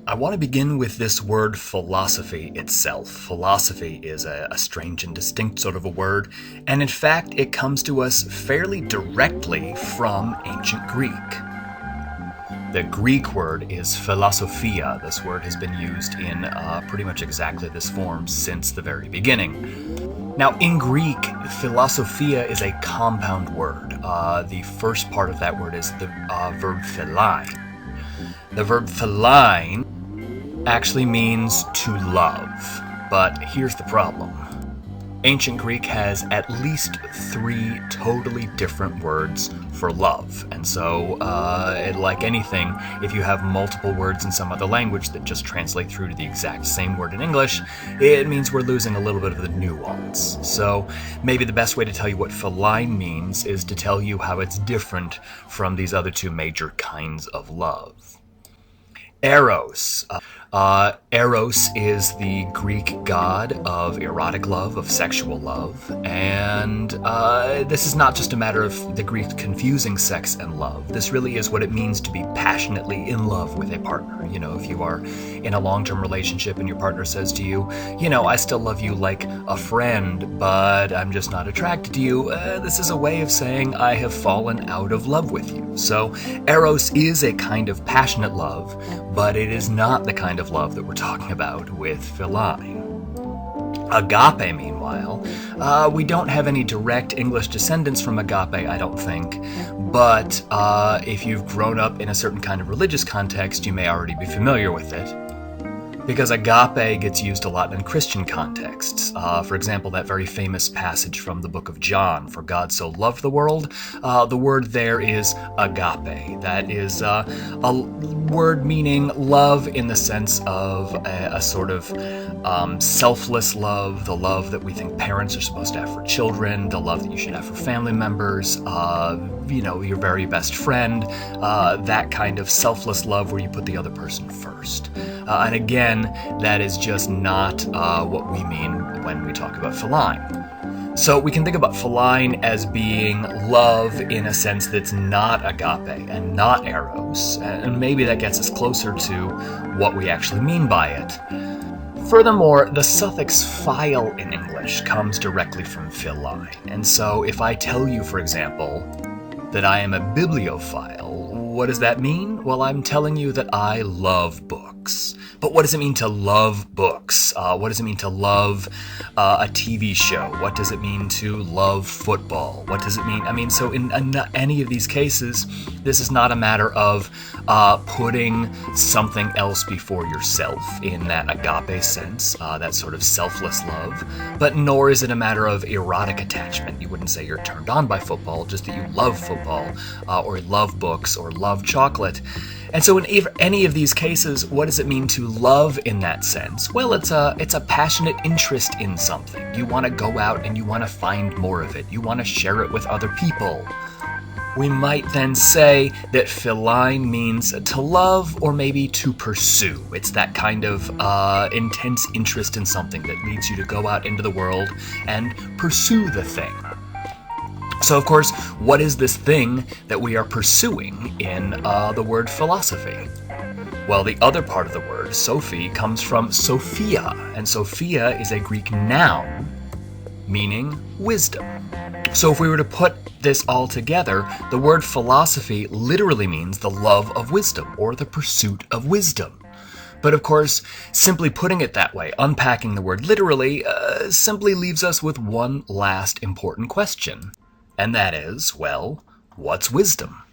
I want to begin with this word philosophy itself. Philosophy is a strange and distinct sort of a word, and in fact it comes to us fairly directly from ancient Greek. The Greek word is philosophia. This word has been used in pretty much exactly this form since the very beginning. Now, in Greek, philosophia is a compound word. The first part of that word is the verb philein. The verb philein actually means to love, but here's the problem. Ancient Greek has at least 3 totally different words for love, and so, like anything, if you have multiple words in some other language that just translate through to the exact same word in English, it means we're losing a little bit of the nuance. So maybe the best way to tell you what philein means is to tell you how it's different from these other 2 major kinds of love. Eros. Eros is the Greek god of erotic love, of sexual love, and this is not just a matter of the Greeks confusing sex and love. This really is what it means to be passionately in love with a partner. You know, if you are in a long-term relationship and your partner says to you, you know, I still love you like a friend, but I'm just not attracted to you, this is a way of saying I have fallen out of love with you. So Eros is a kind of passionate love, but it is not the kind of love that we're talking about with philein. Agape, meanwhile, we don't have any direct English descendants from agape, I don't think, but if you've grown up in a certain kind of religious context, you may already be familiar with it. Because agape gets used a lot in Christian contexts. For example, that very famous passage from the book of John, for God so loved the world, the word there is agape. That is a word meaning love in the sense of a sort of selfless love, the love that we think parents are supposed to have for children, the love that you should have for family members, you know, your very best friend, that kind of selfless love where you put the other person first. And again, that is just not what we mean when we talk about philein. So we can think about philein as being love in a sense that's not agape and not eros, and maybe that gets us closer to what we actually mean by it. Furthermore, the suffix phile in English comes directly from philein, and so if I tell you, for example, that I am a bibliophile, what does that mean? Well, I'm telling you that I love books. But what does it mean to love books? What does it mean to love a TV show? What does it mean to love football? What does it mean? I mean, so in any of these cases, this is not a matter of putting something else before yourself in that agape sense, that sort of selfless love, but nor is it a matter of erotic attachment. You wouldn't say you're turned on by football, just that you love football, or love books, or love chocolate. And so in any of these cases, what does it mean to love in that sense? Well, it's a passionate interest in something. You want to go out and you want to find more of it. You want to share it with other people. We might then say that philein means to love or maybe to pursue. It's that kind of intense interest in something that leads you to go out into the world and pursue the thing. So, of course, what is this thing that we are pursuing in the word philosophy? Well, the other part of the word, Sophie, comes from Sophia, and Sophia is a Greek noun meaning wisdom. So if we were to put this all together, the word philosophy literally means the love of wisdom or the pursuit of wisdom. But of course, simply putting it that way, unpacking the word literally, simply leaves us with one last important question. And that is, well, what's wisdom?